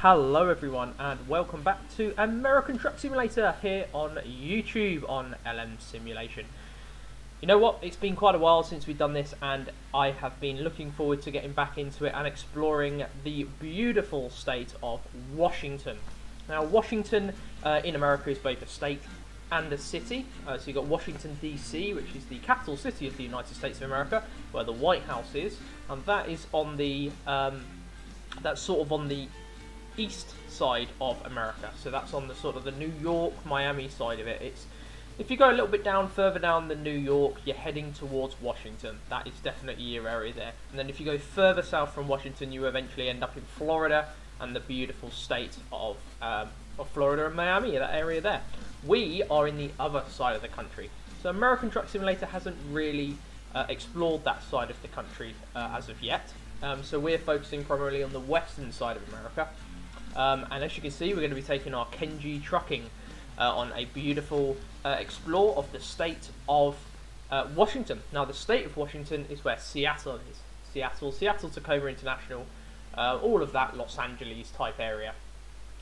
Hello everyone and welcome back to American Truck Simulator here on YouTube on LMSimulation. You know what, it's been quite a while since we've done this and I have been looking forward to getting back into it and exploring the beautiful state of Washington. Now Washington in America is both a state and a city. So you've got Washington DC, which is the capital city of the United States of America, where the White House is, and that is on the that's sort of on the east side of America. So that's on the sort of the New York, Miami side of it. It's if you go a little bit further down than New York, you're heading towards Washington. That is definitely your area there. And then if you go further south from Washington, you eventually end up in Florida and the beautiful state of Florida and Miami, that area there. We are in the other side of the country. So American Truck Simulator hasn't really explored that side of the country as of yet. So we're focusing primarily on the western side of America. And as you can see, we're going to be taking our Kenji trucking on a beautiful explore of the state of Washington. Now, the state of Washington is where Seattle is. Seattle, Tacoma International, all of that Los Angeles type area.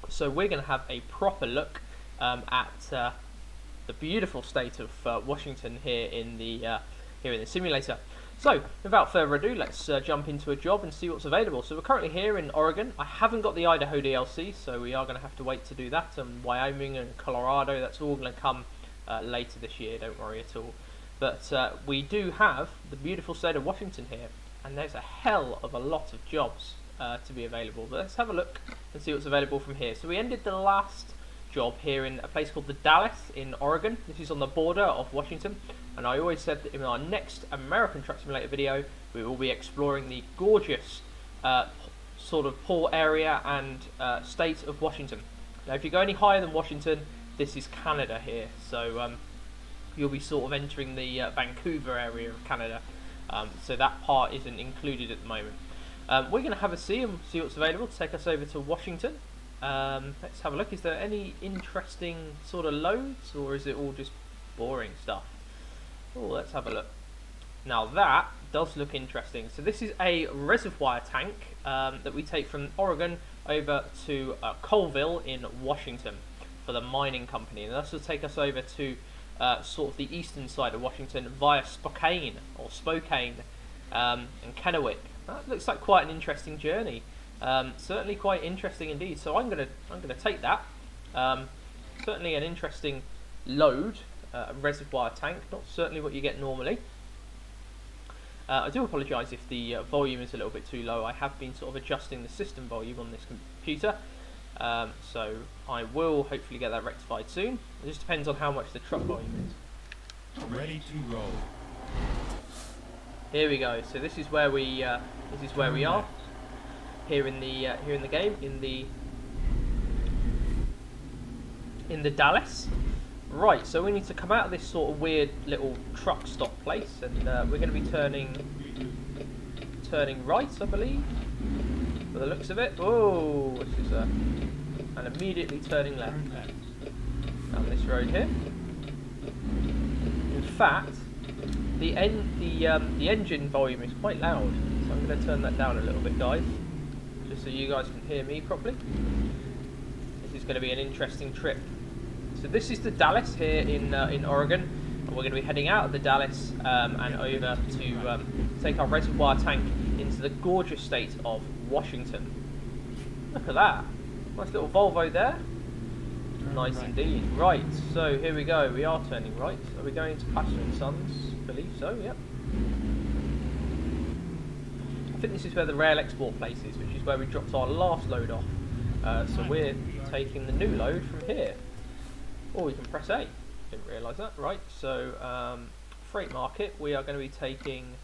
So we're going to have a proper look at the beautiful state of Washington here in the simulator. So, without further ado, let's jump into a job and see what's available. So we're currently here in Oregon. I haven't got the Idaho DLC, so we are going to have to wait to do that. And Wyoming and Colorado, that's all going to come later this year, don't worry at all. But we do have the beautiful state of Washington here, and there's a hell of a lot of jobs to be available. But let's have a look and see what's available from here. So we ended the last job here in a place called the Dalles in Oregon. This is on the border of Washington, and I always said that in our next American Truck Simulator video we will be exploring the gorgeous sort of port area and state of Washington. Now if you go any higher than Washington, this is Canada here, so you'll be sort of entering the Vancouver area of Canada, so that part isn't included at the moment. We're going to have a see and see what's available to take us over to Washington. Let's have a look. Is there any interesting sort of loads, or is it all just boring stuff? Oh, let's have a look. Now that does look interesting. So this is a reservoir tank that we take from Oregon over to Colville in Washington for the mining company, and this will take us over to sort of the eastern side of Washington via Spokane and Kennewick. That looks like quite an interesting journey. Certainly quite interesting indeed. So I'm gonna take that. Certainly an interesting load, a reservoir tank. Not certainly what you get normally. I do apologise if the volume is a little bit too low. I have been sort of adjusting the system volume on this computer, so I will hopefully get that rectified soon. It just depends on how much the truck volume is. Ready to roll. Here we go. So this is where we are. Here in the game, in the Dalles. Right, so we need to come out of this sort of weird little truck stop place, and we're going to be turning right, I believe, by the looks of it. Oh, this is and immediately turning left down this road here. In fact, the engine volume is quite loud, so I'm going to turn that down a little bit, guys, just so you guys can hear me properly. This is going to be an interesting trip. So this is the Dalles here in Oregon, and we're going to be heading out of the Dalles and over to take our reservoir tank into the gorgeous state of Washington. Look at that, nice little Volvo there. Nice indeed. Right, so here we go. We are turning right. Are we going to Pastor and Sons? I believe so. Yep. I think this is where the rail export place is, which is where we dropped our last load off. So we're taking the new load from here. Or we can press A. Didn't realise that. Right, so freight market, we are going to be taking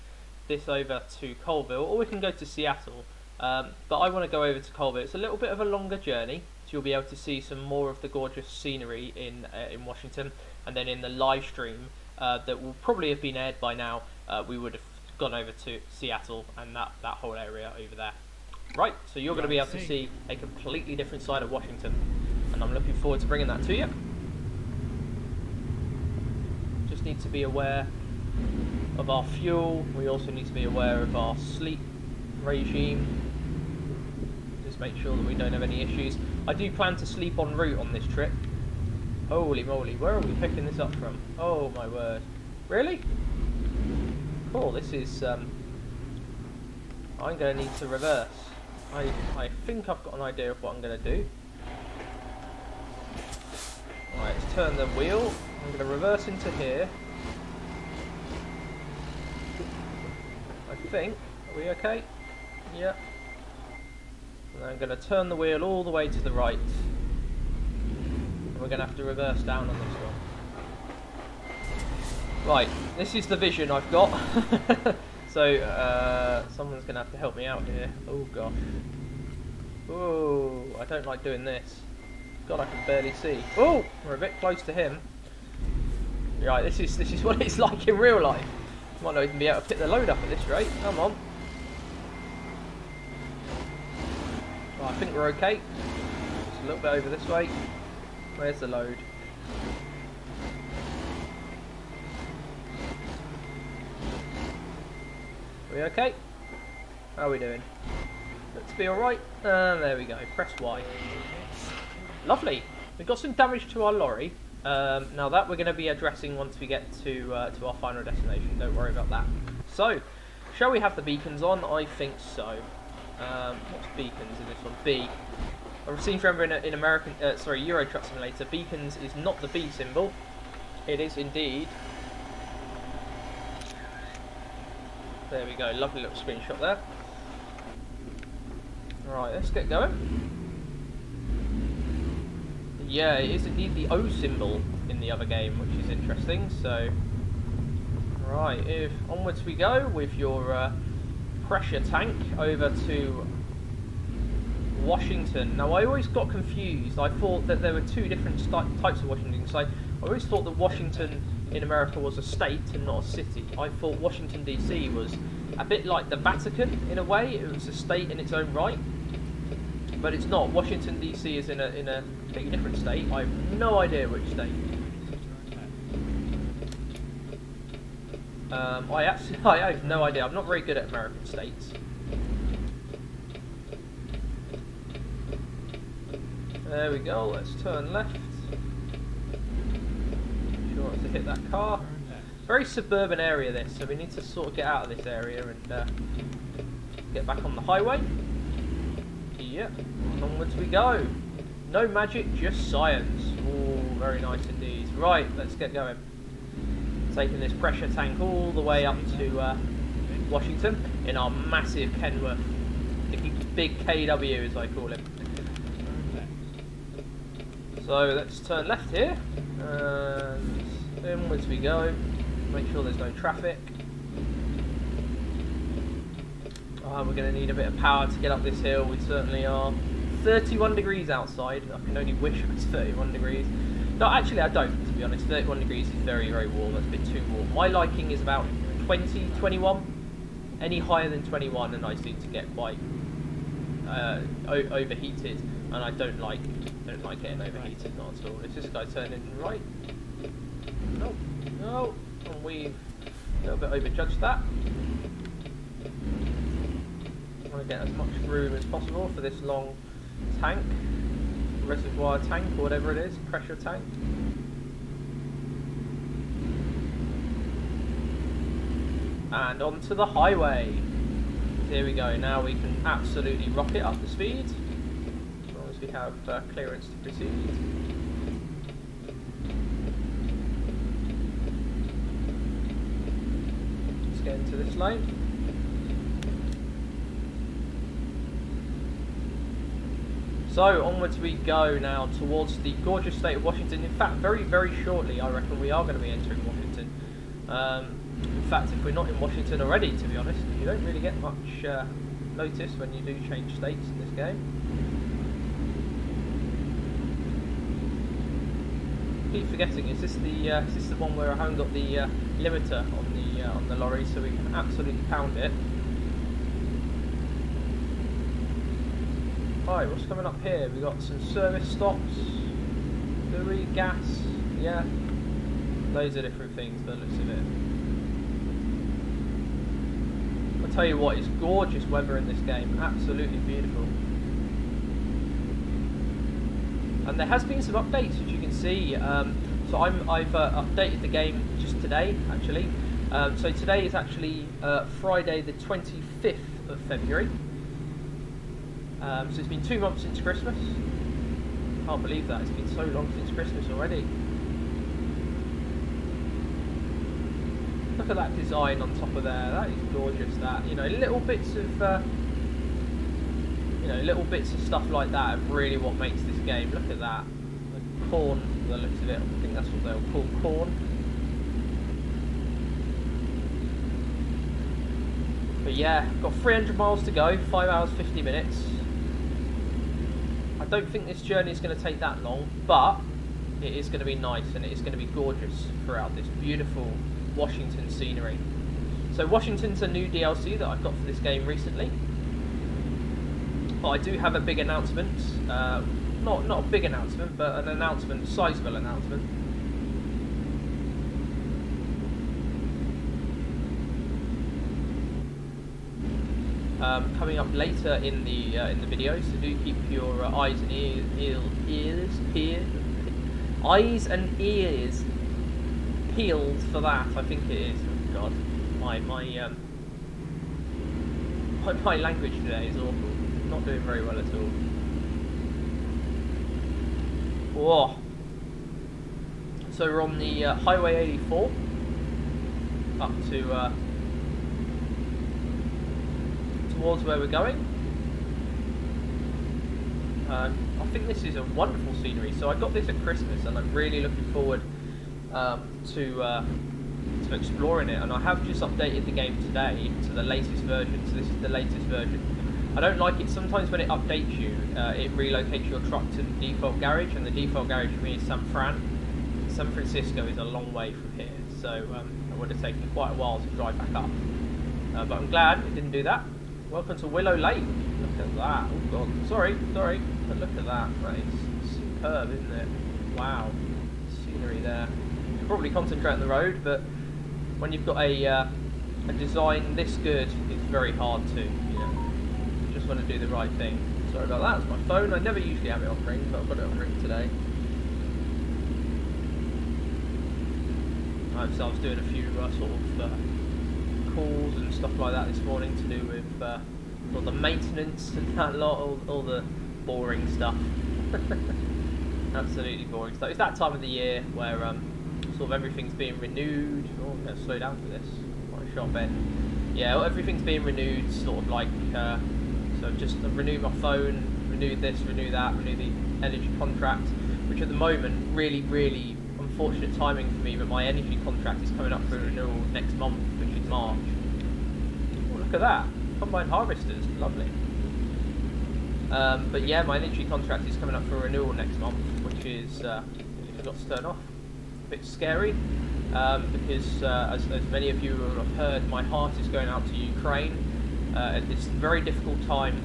this over to Colville, or we can go to Seattle. But I want to go over to Colville. It's a little bit of a longer journey, so you'll be able to see some more of the gorgeous scenery in Washington. And then in the live stream that will probably have been aired by now, we would have gone over to Seattle and that whole area over there. Right, so you're going to be able to see a completely different side of Washington, and I'm looking forward to bringing that to you. Just need to be aware of our fuel. We also need to be aware of our sleep regime. Just Just make sure that we don't have any issues. I do plan to sleep en route on this trip. Holy moly, where are we picking this up from? Oh my word. Really? Cool, this is... I'm going to need to reverse. I think I've got an idea of what I'm going to do. Alright, let's turn the wheel. I'm going to reverse into here. I think. Are we okay? Yep. And I'm going to turn the wheel all the way to the right. And we're going to have to reverse down on this one. Right, this is the vision I've got. So, someone's going to have to help me out here. Oh gosh. Oh, I don't like doing this. God, I can barely see. Oh, we're a bit close to him. Right, this is what it's like in real life. Might not even be able to pick the load up at this rate. Come on. Right, I think we're okay. Just a little bit over this way. Where's the load? Are we okay? How are we doing? Let's be alright. There we go. Press Y. Lovely. We've got some damage to our lorry. Now that we're going to be addressing once we get to our final destination. Don't worry about that. So, shall we have the beacons on? I think so. What's beacons in this one? B. I've seen forever in American, Euro Truck Simulator, beacons is not the B symbol. It is indeed. There we go. Lovely little screenshot there. Right, let's get going. Yeah, it is indeed the O symbol in the other game, which is interesting. So, right, if onwards we go with your pressure tank over to Washington. Now, I always got confused. I thought that there were two different types of Washington. So I always thought that Washington in America was a state and not a city. I thought Washington DC was a bit like the Vatican in a way. It was a state in its own right. But it's not. Washington DC is in a completely different state. I have no idea which state. I have no idea. I'm not very good at American states. There we go. Let's turn left. Sure to hit that car. Very suburban area this, so we need to sort of get out of this area and get back on the highway. Yep, onwards we go. No magic, just science. Oh, very nice indeed. Right, let's get going. Taking this pressure tank all the way up to Washington in our massive Kenworth. The big KW as I call it. So let's turn left here. And inwards we go. Make sure there's no traffic. We're going to need a bit of power to get up this hill. We certainly are. 31 degrees outside. I can only wish it was 31 degrees. No, actually I don't, to be honest. 31 degrees is very, very warm. That's a bit too warm. My liking is about 20, 21. Any higher than 21 and I seem to get quite overheated. And I don't like getting overheated, not at all. Is this guy turning right? No. No. And we've a little bit overjudged that. I want to get as much room as possible for this long tank, reservoir tank or whatever it is, pressure tank. And onto the highway. Here we go. Now we can absolutely rocket up the speed as long as we have clearance to proceed. Let's get into this lane. So onwards we go now towards the gorgeous state of Washington. In fact, very, very shortly I reckon we are going to be entering Washington. In fact, if we're not in Washington already, to be honest, you don't really get much notice when you do change states in this game. Keep forgetting, is this the one where I haven't got the limiter on the lorry, so we can absolutely pound it. Right, what's coming up here? We've got some service stops, buoy, gas, yeah, loads of different things by the looks of it. I'll tell you what, it's gorgeous weather in this game, absolutely beautiful. and there has been some updates, as you can see. So I've updated the game just today, actually. So today is actually Friday the 25th of February. So it's been 2 months since Christmas. Can't believe that, it's been so long since Christmas already. Look at that design on top of there, that is gorgeous. That, you know, little bits of little bits of stuff like that are really what makes this game. Look at that, the corn, by the looks of it. I think that's what they'll call corn. But yeah, got 300 miles to go, 5 hours 50 minutes. I don't think this journey is going to take that long, but it is going to be nice and it is going to be gorgeous throughout this beautiful Washington scenery. So Washington's a new DLC that I've got for this game recently. But I do have a big announcement, not a big announcement, but an announcement, a sizable announcement. Coming up later in the video, so do keep your eyes and eyes and ears peeled for that. I think it is. Oh God, my language today is awful. Not doing very well at all. Whoa. So we're on the Highway 84 up to towards where we're going. I think this is a wonderful scenery. So I got this at Christmas, and I'm really looking forward to exploring it. And I have just updated the game today to the latest version. So this is the latest version. I don't like it. Sometimes when it updates you, it relocates your truck to the default garage, and the default garage for me is San Fran. San Francisco is a long way from here, so it would have taken quite a while to drive back up. But I'm glad it didn't do that. Welcome to Willow Lake. Look at that. Oh God. Sorry. But look at that. That is superb, isn't it? Wow. Scenery there. You can probably concentrate on the road, but when you've got a design this good, it's very hard to. Just want to do the right thing. Sorry about that, it's my phone. I never usually have it on ring, but I've got it on ring today. So I was doing a few sort of calls and stuff like that this morning to do with all the maintenance and that lot, all the boring stuff. Absolutely boring stuff. It's that time of the year where sort of everything's being renewed. Oh, I'm going to slow down for this. Quite a sharp end. Yeah, everything's being renewed, sort of like. So just renew my phone, renew this, renew that, renew the energy contract, which at the moment, really, really unfortunate timing for me, but my energy contract is coming up for renewal next month, which is March. Oh, look at that, combine harvesters, lovely. But yeah, my energy contract is coming up for renewal next month, which is, I forgot to turn off. A bit scary, because as many of you will have heard, my heart is going out to Ukraine. It's a very difficult time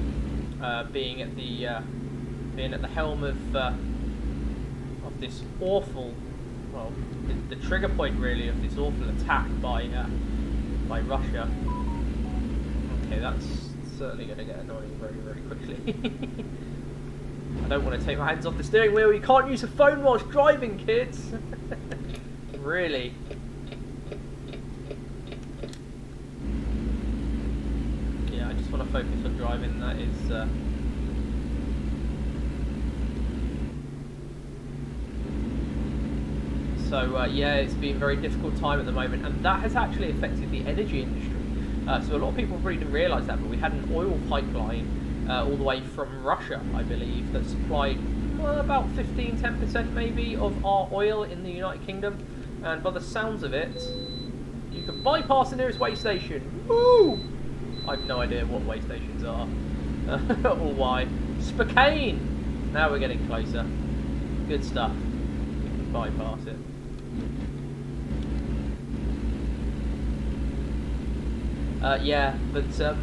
being at the helm of this awful, well, the trigger point really of this awful attack by Russia. Okay, that's certainly going to get annoying very, very quickly. I don't want to take my hands off the steering wheel. You can't use a phone whilst driving, kids. Really. I want to focus on driving. That is yeah, it's been a very difficult time at the moment, and that has actually affected the energy industry. So a lot of people probably didn't realise that, but we had an oil pipeline all the way from Russia, I believe, that supplied about 15-10% maybe of our oil in the United Kingdom, and by the sounds of it, you can bypass the nearest way station. Woo! I have no idea what way stations are or why. Spokane! Now we're getting closer. Good stuff. We can bypass it. Yeah, but for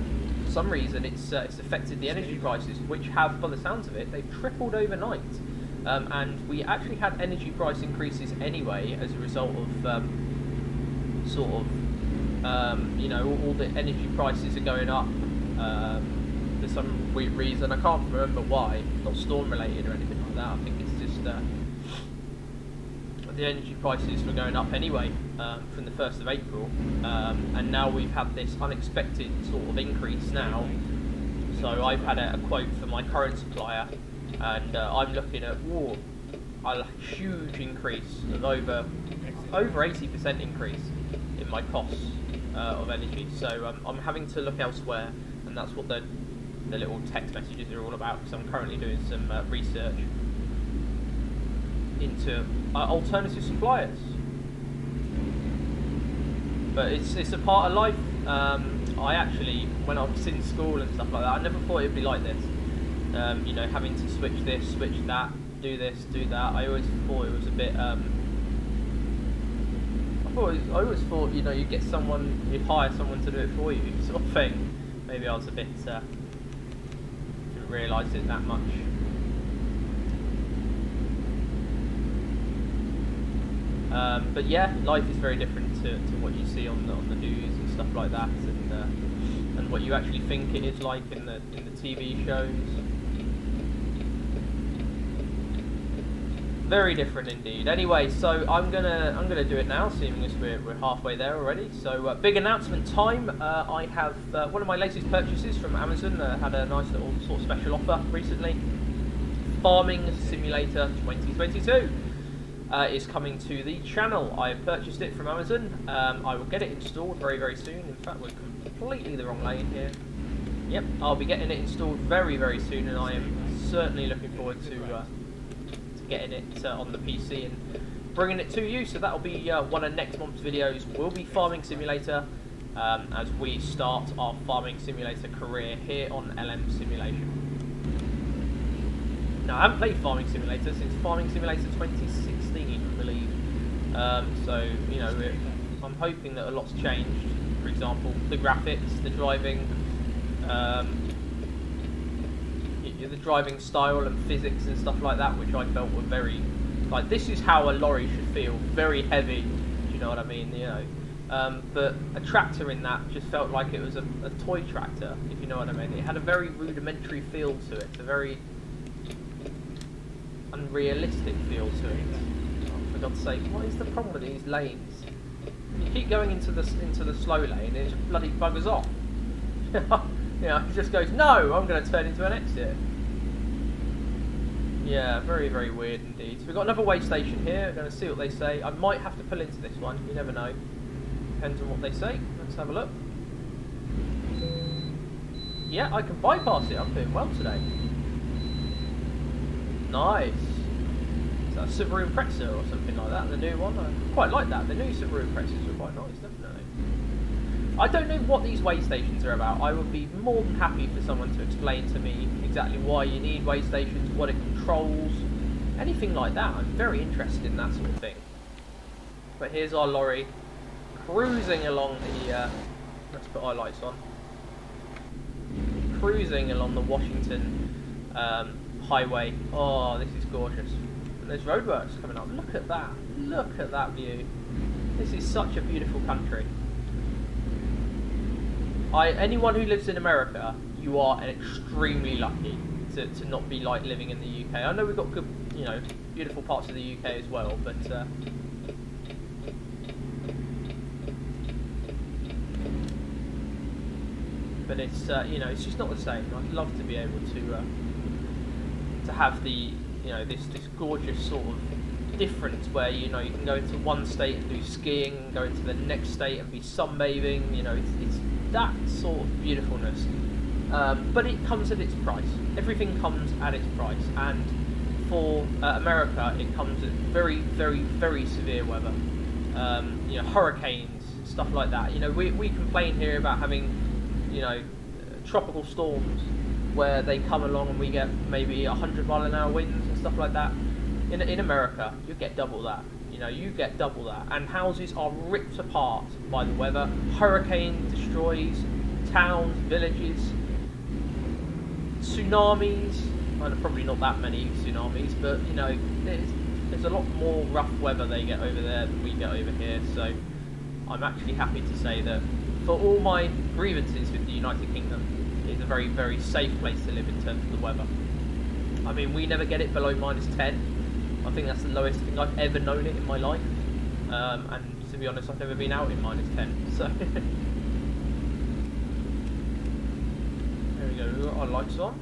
some reason it's affected the energy prices, which have, by the sounds of it, they've tripled overnight. And we actually had energy price increases anyway as a result of you know, all the energy prices are going up for some weird reason. I can't remember why. It's not storm related or anything like that. I think it's just the energy prices were going up anyway from the 1st of April, and now we've had this unexpected sort of increase now. So I've had a quote for my current supplier, and I'm looking at a huge increase of over 80% increase in my costs of energy. So I'm having to look elsewhere, and that's what the little text messages are all about, because I'm currently doing some research into alternative suppliers. But it's a part of life. I actually, when I was in school and stuff like that, I never thought it'd be like this. You know, having to switch this, switch that, do this, do that. I always thought it was a bit. I always thought, you know, you get someone, you hire someone to do it for you, sort of thing. Maybe I was a bit didn't realise it that much. But yeah, life is very different to what you see on the news and stuff like that, and what you actually think it is like in the TV shows. Very different indeed. Anyway, so I'm gonna do it now, seeing as we're halfway there already. So big announcement time. I have one of my latest purchases from Amazon. Had a nice little sort of special offer recently. Farming Simulator 2022 is coming to the channel. I have purchased it from Amazon. I will get it installed very, very soon. In fact, we're completely the wrong lane here. Yep, I'll be getting it installed very, very soon, and I am certainly looking forward to getting it on the PC and bringing it to you. So that'll be one of next month's videos. Will be Farming Simulator, as we start our Farming Simulator career here on LMSimulation. Now, I haven't played Farming Simulator since Farming Simulator 2016, I believe. So, you know, I'm hoping that a lot's changed. For example, the graphics, the driving, the driving style and physics and stuff like that, which I felt were very, like, this is how a lorry should feel, very heavy. Do you know what I mean? You know, but a tractor in that just felt like it was a toy tractor, if you know what I mean. It had a very rudimentary feel to it, a very unrealistic feel to it. Oh, for God's sake, what is the problem with these lanes? You keep going into the slow lane and it just bloody buggers off. You know, it just goes, no, I'm going to turn into an exit. Yeah, very, very weird indeed. So we've got another way station here. We're going to see what they say. I might have to pull into this one. You never know. Depends on what they say. Let's have a look. Yeah, I can bypass it. I'm doing well today. Nice. Is that a Subaru Impreza or something like that? The new one? I quite like that. The new Subaru Imprezas are quite nice, definitely. I don't know what these way stations are about. I would be more than happy for someone to explain to me exactly why you need way stations, what it controls, anything like that. I'm very interested in that sort of thing. But here's our lorry cruising along the, let's put our lights on, cruising along the Washington highway. Oh, this is gorgeous. And there's roadworks coming up. Look at that. Look at that view. This is such a beautiful country. Anyone who lives in America, you are extremely lucky to not be like living in the UK. I know we've got good, you know, beautiful parts of the UK as well, but it's you know, it's just not the same. I'd love to be able to have the, you know, this gorgeous sort of difference where, you know, you can go into one state and do skiing, and go into the next state and be sunbathing. You know, it's that sort of beautifulness, but it comes at its price. Everything comes at its price, and for America, it comes at very, very, very severe weather. You know, hurricanes, stuff like that. You know, we complain here about having, you know, tropical storms where they come along and we get maybe 100-mile-an-hour winds and stuff like that. In America, you get double that. You know, you get double that, and houses are ripped apart by the weather. Hurricane destroys towns, villages, tsunamis. Well, probably not that many tsunamis, but you know, there's a lot more rough weather they get over there than we get over here. So I'm actually happy to say that for all my grievances with the United Kingdom, it's a very, very safe place to live in terms of the weather. I mean, we never get it below -10. I think that's the lowest thing I've ever known it in my life. And to be honest, I've never been out in -10. So there we go. We've got our lights on.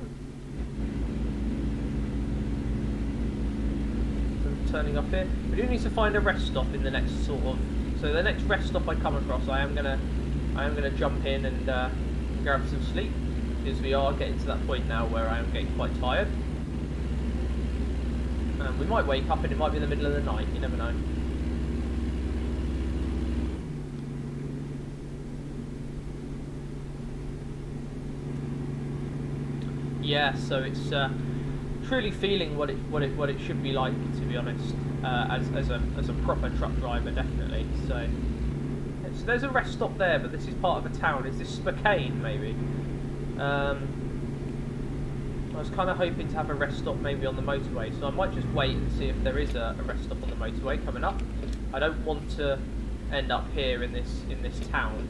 So turning up here. We do need to find a rest stop in the next sort of. So the next rest stop I come across, I am gonna jump in and grab some sleep, because we are getting to that point now where I am getting quite tired. We might wake up and it might be in the middle of the night. You never know. Yeah, so it's truly feeling what it should be like, to be honest, as a proper truck driver, definitely. So there's a rest stop there, but this is part of a town. Is this Spokane, maybe? I was kind of hoping to have a rest stop maybe on the motorway, so I might just wait and see if there is a rest stop on the motorway coming up. I don't want to end up here in this town.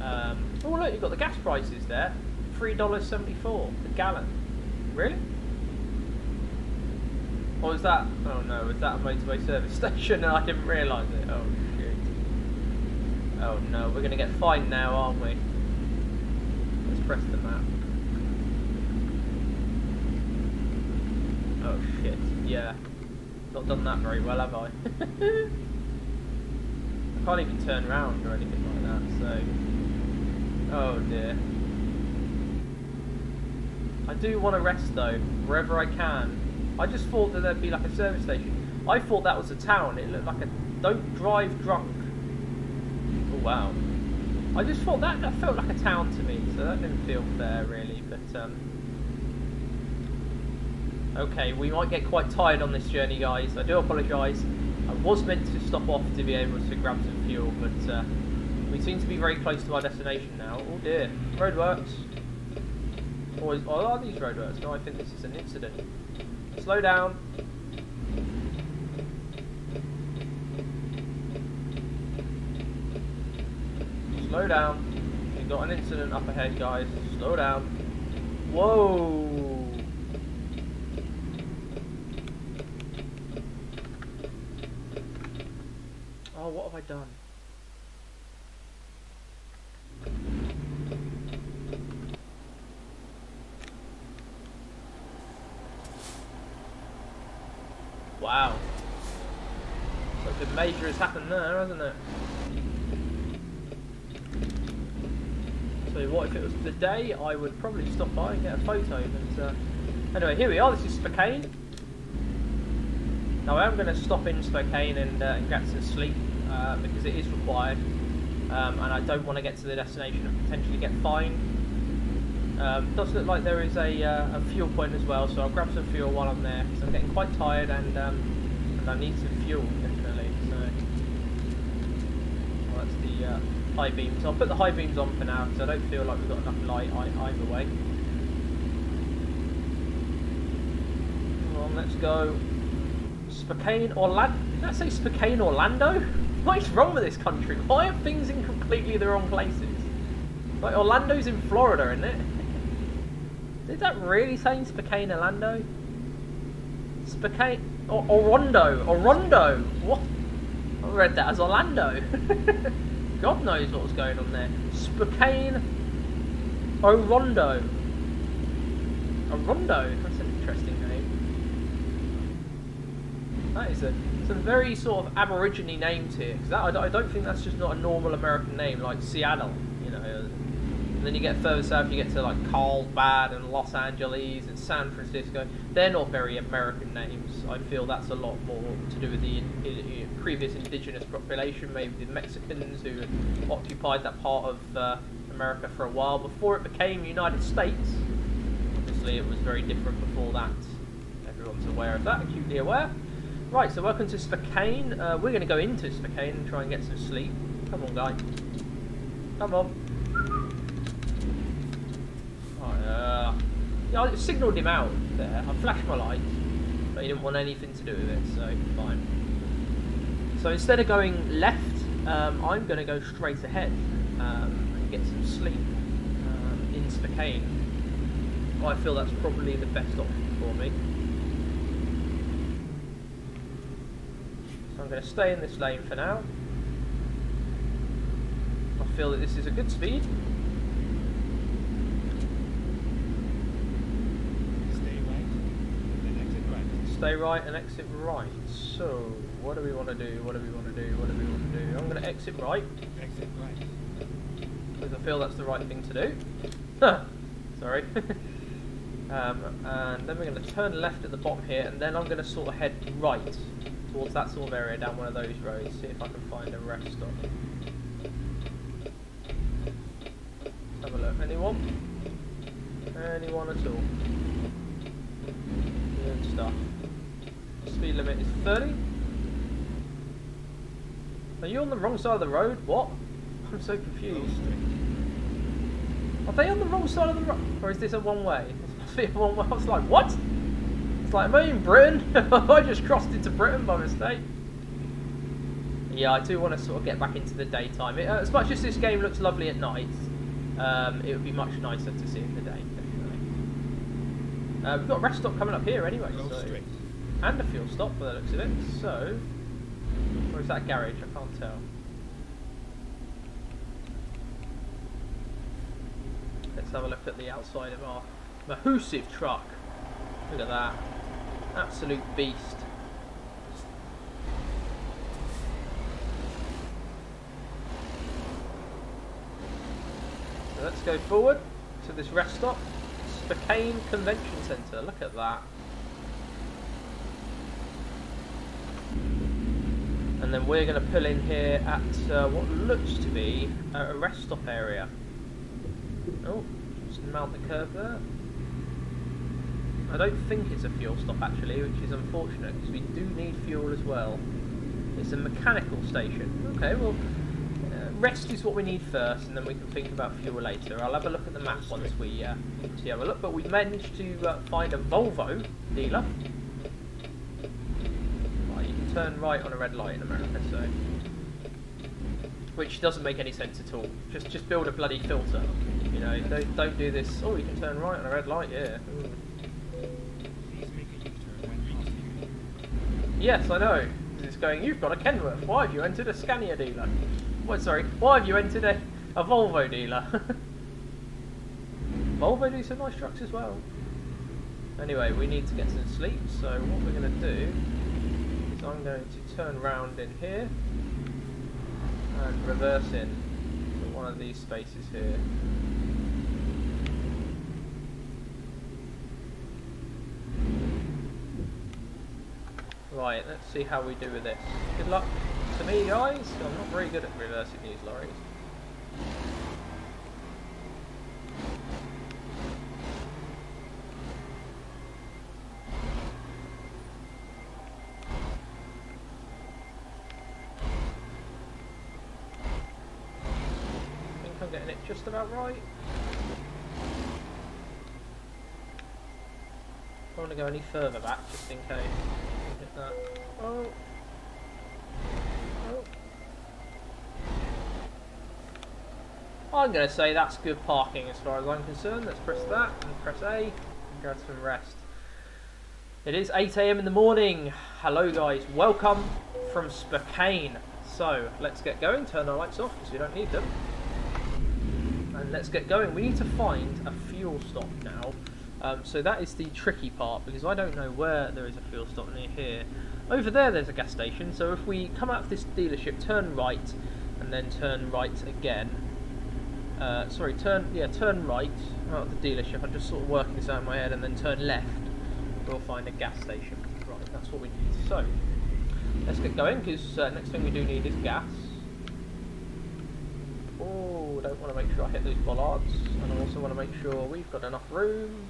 Oh look, you've got the gas prices there. $3.74 a gallon. Really? Or was that? Oh no, was that a motorway service station and I didn't realise it? Oh shit. Oh no, we're gonna get fined now, aren't we? Let's press the map. Oh shit, yeah. Not done that very well, have I? I can't even turn around or anything like that, so... Oh dear. I do want to rest though, wherever I can. I just thought that there'd be like a service station. I thought that was a town. It looked like a don't drive drunk. Oh wow. I just thought that felt like a town to me, so that didn't feel fair really, but okay, we might get quite tired on this journey, guys. I do apologise. I was meant to stop off to be able to grab some fuel, but we seem to be very close to our destination now. Oh dear, roadworks. Or are these roadworks? No, I think this is an incident. Slow down. Slow down. We've got an incident up ahead, guys. Slow down. Whoa. Oh, what have I done? Wow. Something major has happened there, hasn't it? So what if it was the day, I would probably stop by and get a photo. But anyway, here we are. This is Spokane. Now I am going to stop in Spokane and get some sleep because it is required, and I don't want to get to the destination and potentially get fined. Does look like there is a fuel point as well, so I'll grab some fuel while I'm there because I'm getting quite tired and I need some fuel definitely. So well, that's the high beams. I'll put the high beams on for now because I don't feel like we've got enough light either way. Well, let's go. Spokane, Orlando. Did I say Spokane, Orlando? What is wrong with this country? Why are things in completely the wrong places? Like Orlando's in Florida, isn't it? Is that really saying Spokane, Orlando? Spokane, Orondo. What? I read that as Orlando. God knows what was going on there. Spokane, Orondo. Orondo. That's an interesting name. That is some very sort of Aborigine names here. Because I don't think that's just not a normal American name like Seattle. You know. And then you get further south, you get to like Carlsbad and Los Angeles and San Francisco. They're not very American names. I feel that's a lot more to do with the previous indigenous population, maybe the Mexicans who had occupied that part of America for a while before it became United States. Obviously, it was very different before that. Everyone's aware of that, acutely aware. Right, so welcome to Spokane. We're going to go into Spokane and try and get some sleep. Come on, guy. Come on. Yeah, I signalled him out there. I flashed my lights, but he didn't want anything to do with it, so fine. So instead of going left, I'm going to go straight ahead and get some sleep in Spokane. I feel that's probably the best option for me. I'm going to stay in this lane for now. I feel that this is a good speed. Stay right and exit right. So, what do we want to do? What do we want to do? What do we want to do? I'm going to exit right. Exit right. Because I feel that's the right thing to do. Sorry. And then we're going to turn left at the bottom here, and then I'm going to sort of head right towards that sort of area down one of those roads. See if I can find a rest stop. Let's have a look. Anyone? Anyone at all? Good stuff. Speed limit is 30. Are you on the wrong side of the road? What? I'm so confused. Are they on the wrong side of the road? Or is this a one-way? This must be a one-way. I was like, what? It's like, am I in Britain? I just crossed into Britain by mistake. Yeah, I do want to sort of get back into the daytime. As much as this game looks lovely at night, it would be much nicer to see in the day, definitely. We've got a rest stop coming up here anyway, so... And a fuel stop by the looks of it, so... Or is that a garage? I can't tell. Let's have a look at the outside of our massive truck. Look at that. Absolute beast. So let's go forward to this rest stop. Spokane Convention Centre. Look at that. And then we're going to pull in here at what looks to be a rest stop area. Oh, just mount the curve there. I don't think it's a fuel stop actually, which is unfortunate because we do need fuel as well. It's a mechanical station. Okay, well, rest is what we need first, and then we can think about fuel later. I'll have a look at the map once we have a look. But we've managed to find a Volvo dealer. Turn right on a red light in America, so which doesn't make any sense at all. Just build a bloody filter, you know. Don't do this. Oh, you can turn right on a red light, yeah. Yes, I know. It's going. You've got a Kenworth. Why have you entered a Scania dealer? What? Sorry. Why have you entered a Volvo dealer? Volvo do some nice trucks as well. Anyway, we need to get some sleep. So what we're going to do. I'm going to turn round in here and reverse in to one of these spaces here. Right, let's see how we do with this. Good luck to me, guys. I'm not very good at reversing these lorries. I'm getting it just about right. I don't want to go any further back just in case. Hit that. Oh. Oh. I'm going to say that's good parking as far as I'm concerned. Let's press that and press A and go to some rest. It is 8 AM in the morning. Hello guys, welcome from Spokane. So let's get going. Turn our lights off because we don't need them. And let's get going. We need to find a fuel stop now. So that is the tricky part because I don't know where there is a fuel stop near here. Over there there's a gas station, so if we come out of this dealership, turn right and then turn right again. Turn right out of the dealership. I'm just sort of working this out in my head, and then turn left. We'll find a gas station. Right, that's what we need. So let's get going because next thing we do need is gas. Oh, don't want to make sure I hit those bollards, and I also want to make sure we've got enough room.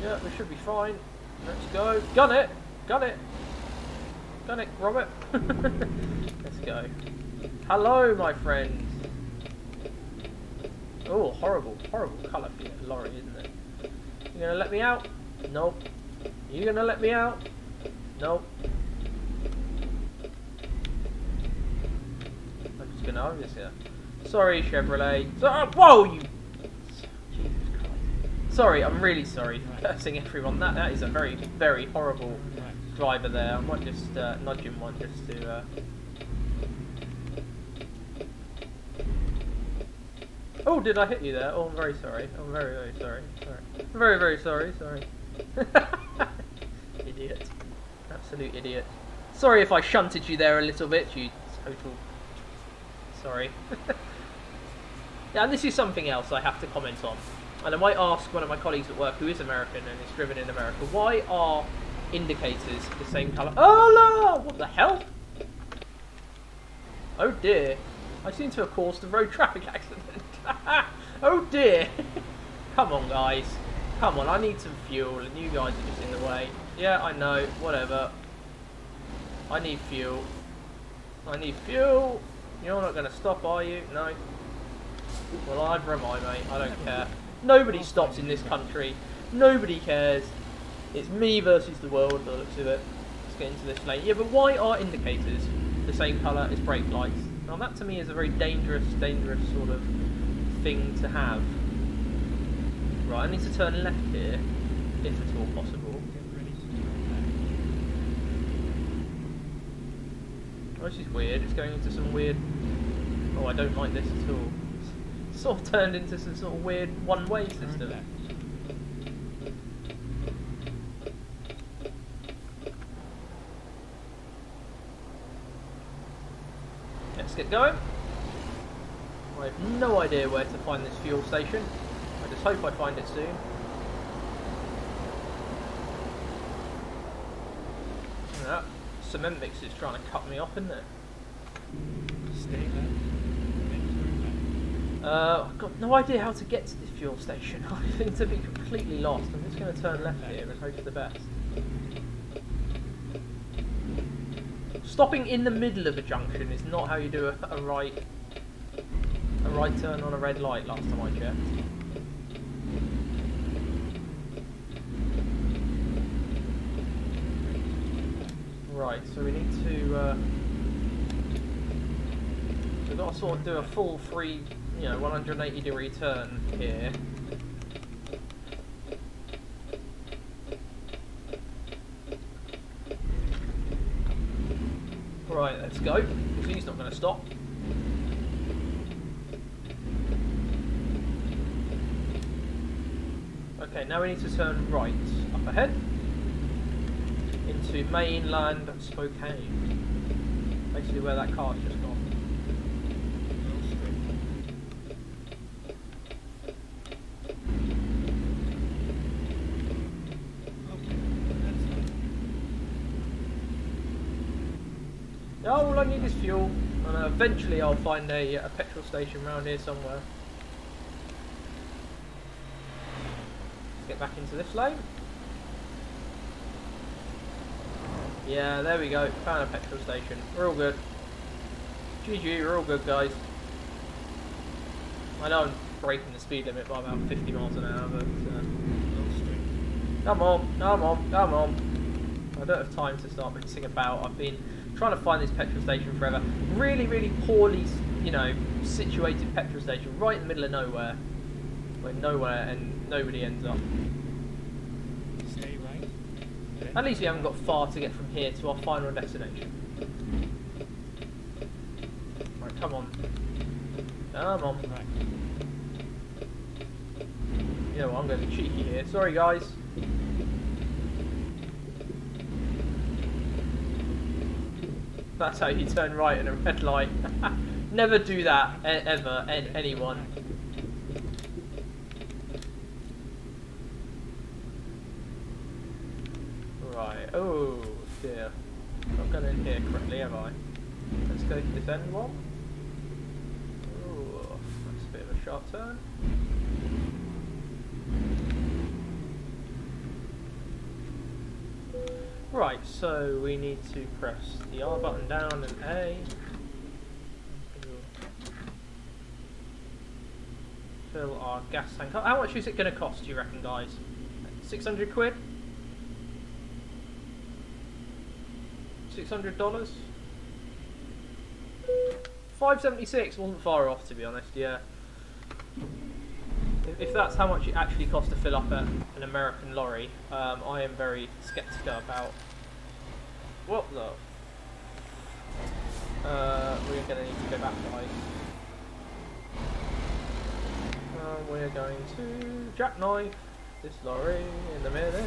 Yeah, we should be fine. Let's go. Gun it! Gun it! Gun it, Robert! Let's go. Hello, my friends! Oh, horrible colour for your lorry, isn't it? You gonna let me out? Nope. You gonna let me out? Nope. I'm just gonna. Sorry, Chevrolet. Whoa, you. Jesus Christ. Sorry, I'm really sorry for cursing everyone. That is a very, very horrible driver there. I might just nudge him one just to... Oh, did I hit you there? Oh, I'm very sorry. I'm very, very sorry. Sorry. I'm very, very sorry. Sorry. Idiot. Absolute idiot. Sorry if I shunted you there a little bit, you total... Sorry. Yeah, and this is something else I have to comment on. And I might ask one of my colleagues at work who is American and is driven in America, why are indicators the same colour? Oh no! What the hell? Oh dear. I seem to have caused a road traffic accident. Oh dear. Come on guys. Come on, I need some fuel and you guys are just in the way. Yeah, I know. Whatever. I need fuel. I need fuel. You're not going to stop, are you? No. Well, either am I, mate. I don't care. Nobody stops in this country. Nobody cares. It's me versus the world, by the looks of it. Let's get into this lane. Yeah, but why are indicators the same colour as brake lights? Now that to me is a very dangerous sort of thing to have. Right, I need to turn left here, if at all possible. Oh, this is weird. It's going into some weird... Oh, I don't like this at all. It's sort of turned into some sort of weird one-way system. Let's get going. I have no idea where to find this fuel station. I just hope I find it soon. Yeah, cement mix is trying to cut me off, isn't it? Stay there. I've got no idea how to get to this fuel station. I seem to be completely lost. I'm just going to turn left here and hope for the best. Stopping in the middle of a junction is not how you do a right turn on a red light last time I checked. Right, so we need to we've got to sort of do a full 180-degree turn here. Right, let's go, because he's not going to stop. Okay, now we need to turn right up ahead into mainland Spokane. Basically where that car's just gone. All I need is fuel, and eventually I'll find a petrol station around here somewhere. Let's get back into this lane. Yeah, there we go. Found a petrol station. We're all good. GG, we're all good, guys. I know I'm breaking the speed limit by about 50 miles an hour, but come on, come on, come on. I don't have time to start messing about. I've been trying to find this petrol station forever. Really, really poorly, situated petrol station right in the middle of nowhere, where nowhere and nobody ends up. Stay right. At least we haven't got far to get from here to our final destination. Right, come on. Come on. Right. You know what, I'm going to be cheeky here. Sorry, guys. That's how you turn right in a red light. Never do that, ever, anyone. Right, oh dear. Not gone in here correctly, have I? Let's go to this end one. Oh, that's a bit of a sharp turn. Right, so we need to press the R button down and A. Fill our gas tank up. How much is it going to cost, do you reckon, guys? 600 quid? $600? 576 wasn't far off, to be honest, yeah. If that's how much it actually costs to fill up an American lorry, I am very sceptical about What the? We're going to need to go back, guys. We're going to jackknife this lorry in the middle.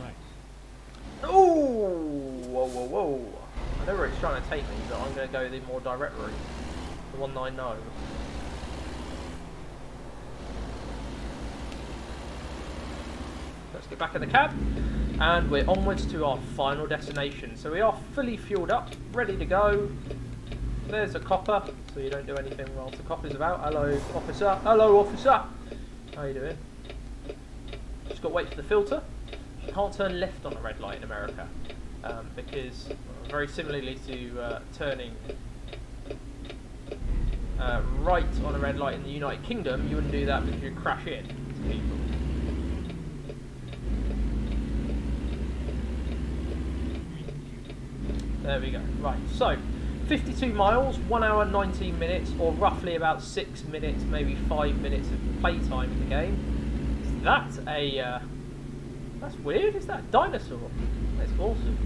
Right. Oh! Whoa, whoa, whoa. I know where it's trying to take me, but I'm going to go the more direct route. The one that I know. Let's get back in the cab. And we're onwards to our final destination. So we are fully fueled up, ready to go. There's a copper, so you don't do anything whilst the copper's about. Hello, officer. Hello, officer. How you doing? Just got to wait for the filter. You can't turn left on a red light in America, because very similarly to turning right on a red light in the United Kingdom, you wouldn't do that because you'd crash into people. There we go. Right, so 52 miles, 1 hour 19 minutes, or roughly about 6 minutes, maybe 5 minutes of playtime in the game. Is that a that's weird. Is that a dinosaur? That's awesome.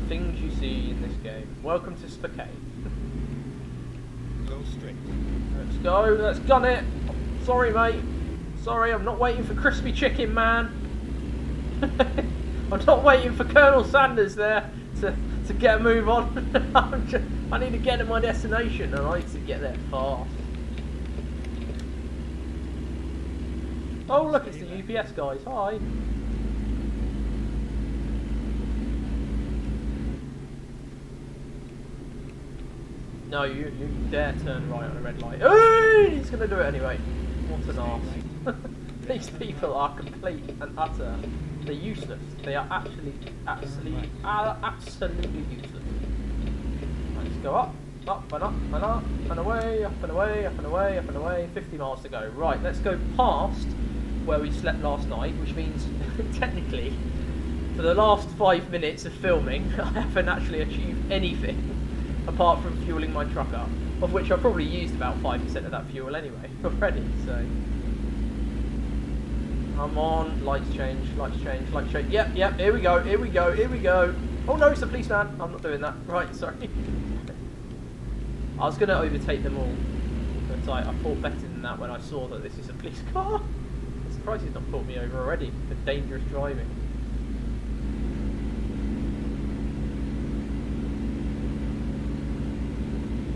The things you see in this game. Welcome to Spokane. Go straight. Let's go. Let's gun it. Sorry, mate. Sorry, I'm not waiting for crispy chicken, man. I'm not waiting for Colonel Sanders there to get a move on. I need to get to my destination, and I need to get there fast. Oh, look, it's the UPS guys. Hi. No, you dare turn right on a red light. Hey, he's going to do it anyway. What an arse. These people are complete and utter. They're useless. They are absolutely useless. Let's go up and up and up and away, up and away, up and away, up and away. 50 miles to go. Right, let's go past where we slept last night, which means technically for the last 5 minutes of filming I haven't actually achieved anything apart from fueling my truck up, of which I probably used about 5% of that fuel anyway already. So I'm on, lights change, lights change, lights change. Yep, here we go, here we go, here we go. Oh no, it's a policeman. I'm not doing that. Right, sorry. I was going to overtake them all, but I thought better than that when I saw that this is a police car. I'm surprised he's not pulled me over already for dangerous driving.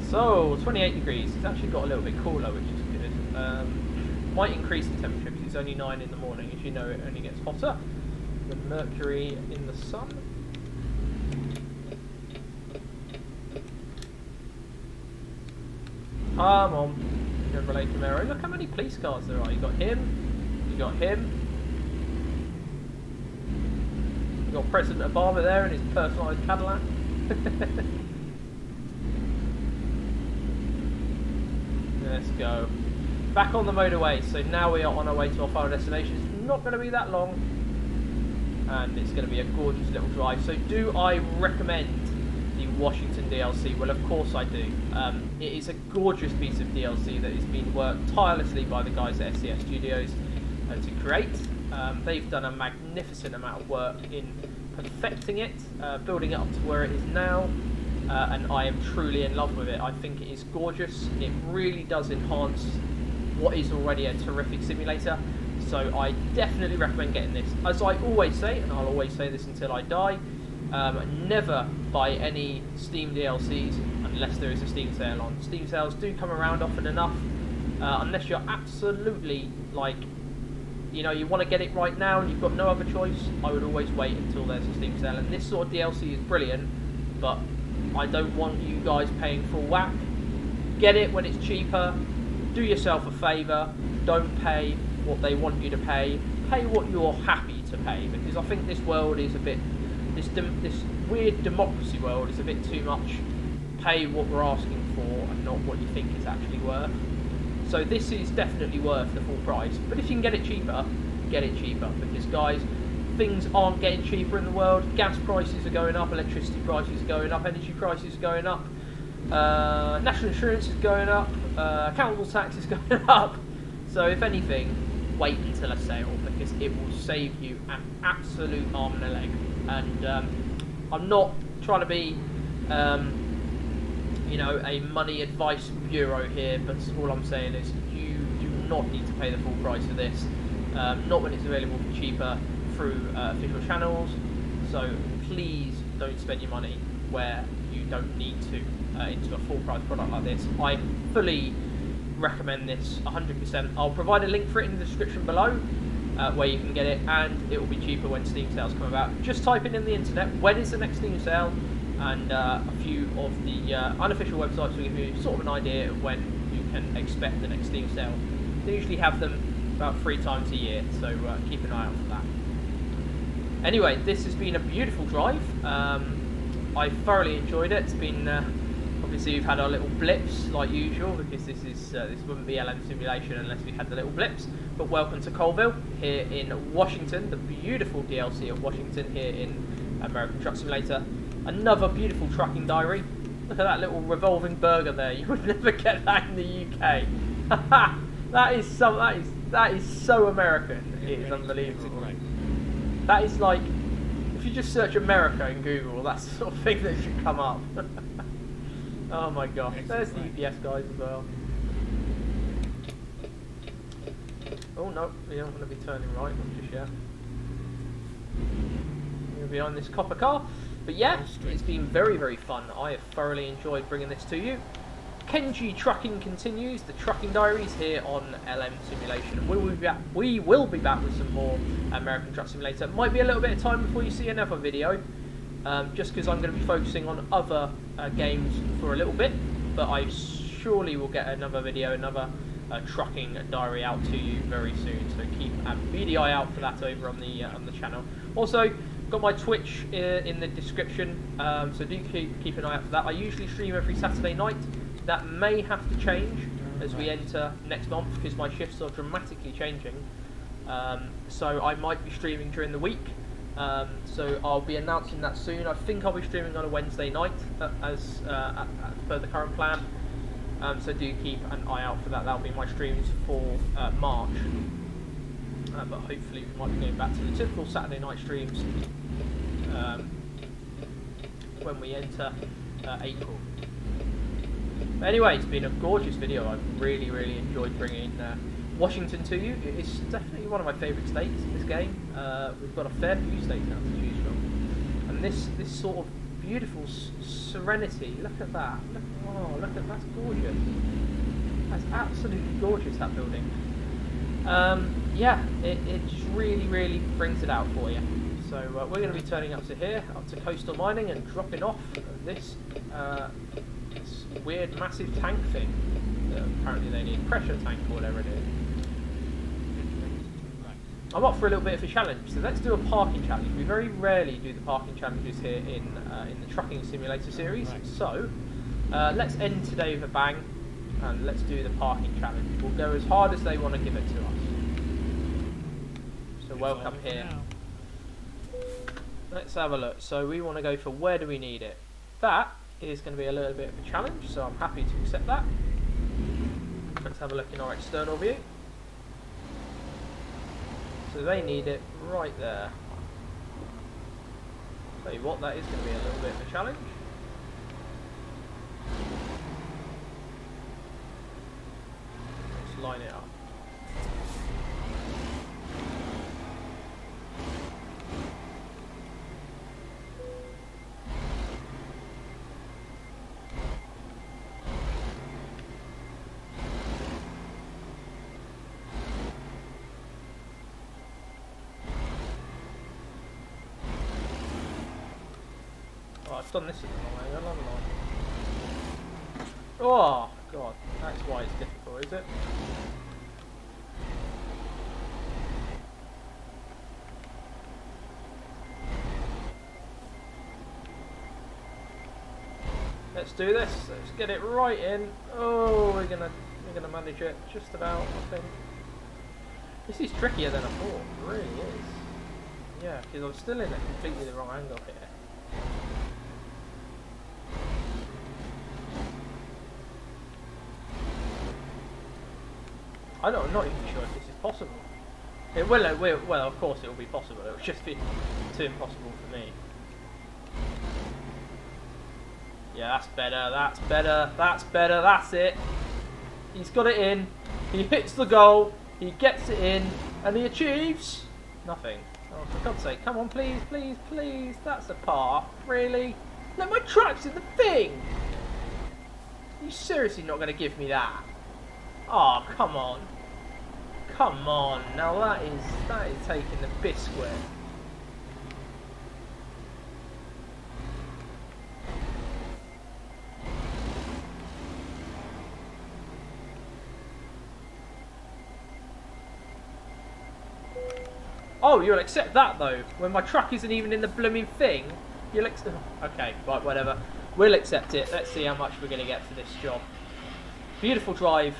So, 28 degrees. It's actually got a little bit cooler, which is good. Might increase the temperature because it's only 9 in the morning. As you know, it only gets hotter. The mercury in the sun. Come on, Chevrolet Camaro. Look how many police cars there are. You got him. You got him. You got President Obama there in his personalised Cadillac. Let's go. Back on the motorway. So now we are on our way to our final destination. It's not going to be that long, and it's going to be a gorgeous little drive. So do I recommend the Washington DLC? Well, of course I do. It is a gorgeous piece of DLC that has been worked tirelessly by the guys at SCS Studios to create. They've done a magnificent amount of work in perfecting it, building it up to where it is now, and I am truly in love with it. I think it is gorgeous. It really does enhance what is already a terrific simulator. So I definitely recommend getting this. As I always say, and I'll always say this until I die, never buy any Steam DLCs unless there is a Steam sale on. Steam sales do come around often enough, unless you're absolutely like, you know, you want to get it right now and you've got no other choice. I would always wait until there's a Steam sale, and this sort of DLC is brilliant, but I don't want you guys paying full whack. Get it when it's cheaper. Do yourself a favour. Don't pay what they want you to pay. Pay what you're happy to pay, because I think this world is a bit, this weird democracy world is a bit too much. Pay what we're asking for and not what you think it's actually worth. So this is definitely worth the full price. But if you can get it cheaper, get it cheaper, because guys, things aren't getting cheaper in the world. Gas prices are going up, electricity prices are going up, energy prices are going up, national insurance is going up, council tax is going up. So if anything, wait until a sale, because it will save you an absolute arm and a leg. And I'm not trying to be, you know, a money advice bureau here, but all I'm saying is you do not need to pay the full price for this. Not when it's available for cheaper through official channels. So please don't spend your money where you don't need to into a full price product like this. I fully recommend this 100%. I'll provide a link for it in the description below where you can get it, and it will be cheaper when Steam sales come about. Just type in the internet when is the next Steam sale, and a few of the unofficial websites will give you sort of an idea of when you can expect the next Steam sale. They usually have them about 3 times a year, so keep an eye out for that. Anyway, this has been a beautiful drive. I thoroughly enjoyed it. It's been obviously we've had our little blips like usual, because this wouldn't be LMSimulation unless we had the little blips. But welcome to Colville here in Washington, the beautiful DLC of Washington here in American Truck Simulator. Another beautiful trucking diary. Look at that little revolving burger there. You would never get that in the UK. that is so American. It is unbelievable. That is like, if you just search America in Google, that's the sort of thing that should come up. Oh my gosh, there's the UPS guys as well. Oh no, we don't want to be turning right, not just yet. We're behind this copper car. But yeah, it's been very, very fun. I have thoroughly enjoyed bringing this to you. Kenji Trucking continues, the Trucking Diaries here on LMSimulation. We will be back with some more American Truck Simulator. Might be a little bit of time before you see another video, just because I'm going to be focusing on other games for a little bit. But I surely will get another video, another trucking diary out to you very soon. So keep a beady eye out for that over on the channel. Also, got my Twitch in the description, so do keep an eye out for that. I usually stream every Saturday night. That may have to change as we enter next month, because my shifts are dramatically changing. So I might be streaming during the week. So I'll be announcing that soon. I think I'll be streaming on a Wednesday night as per the current plan. So do keep an eye out for that. That'll be my streams for March. But hopefully we might be going back to the typical Saturday night streams when we enter April. But anyway, it's been a gorgeous video. I've really, really enjoyed bringing Washington to you. It's definitely one of my favourite states in this game. We've got a fair few states now to choose from, and this sort of beautiful serenity. Look at that! Look at that's gorgeous. That's absolutely gorgeous, that building. Yeah, it just really, really brings it out for you. So we're going to be turning up to here, up to coastal mining, and dropping off this weird massive tank thing. Apparently they need pressure tank or whatever it is. I'm up for a little bit of a challenge, so let's do a parking challenge. We very rarely do the parking challenges here in the Trucking Simulator series. So let's end today with a bang, and let's do the parking challenge. We'll go as hard as they want to give it to us. So welcome here. Let's have a look. So we want to go for where do we need it? That is going to be a little bit of a challenge, so I'm happy to accept that. Let's have a look in our external view. So they need it right there. Tell you what, that is going to be a little bit of a challenge. Let's line it up. I've done this in the wrong angle, haven't I? Oh, God. That's why it's difficult, is it? Let's do this. Let's get it right in. Oh, we're gonna manage it just about, I think. This is trickier than I thought. It really is. Yeah, because I'm still in a completely the wrong angle here. I'm not even sure if this is possible. Well, of course it will be possible. It will just be too impossible for me. Yeah, that's better. That's better. That's better. That's it. He's got it in. He hits the goal. He gets it in, and he achieves nothing. Oh, for God's sake! Come on, please, please, please. That's a part. Really? Look, my truck's in the thing. Are you seriously not going to give me that? Oh, come on. Come on. Now that is taking the biscuit. Oh, you'll accept that though. When my truck isn't even in the blooming thing, you'll accept. Okay, right, whatever. We'll accept it. Let's see how much we're going to get for this job. Beautiful drive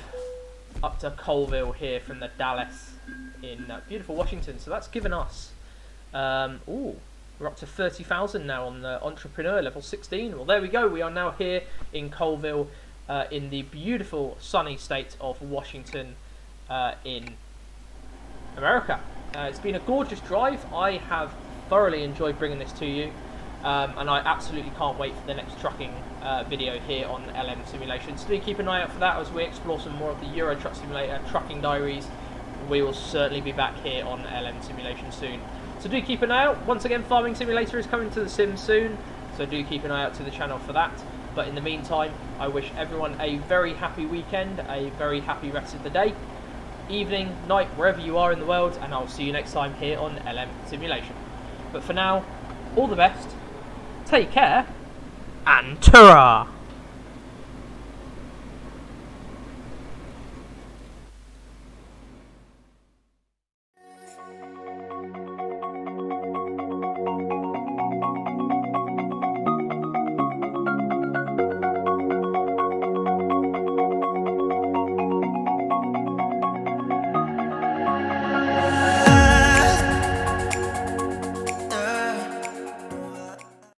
up to Colville here from the Dallas in beautiful Washington. So that's given us, ooh, we're up to 30,000 now on the entrepreneur level 16. Well, there we go. We are now here in Colville, in the beautiful sunny state of Washington, in America. It's been a gorgeous drive. I have thoroughly enjoyed bringing this to you, and I absolutely can't wait for the next trucking video here on LMSimulation. So do keep an eye out for that as we explore some more of the Euro Truck Simulator trucking diaries. We will certainly be back here on LMSimulation soon. So do keep an eye out. Once again, Farming Simulator is coming to the Sim soon, so do keep an eye out to the channel for that. But in the meantime, I wish everyone a very happy weekend, a very happy rest of the day, evening, night, wherever you are in the world, and I'll see you next time here on LMSimulation. But for now, all the best, take care, and ta-ra!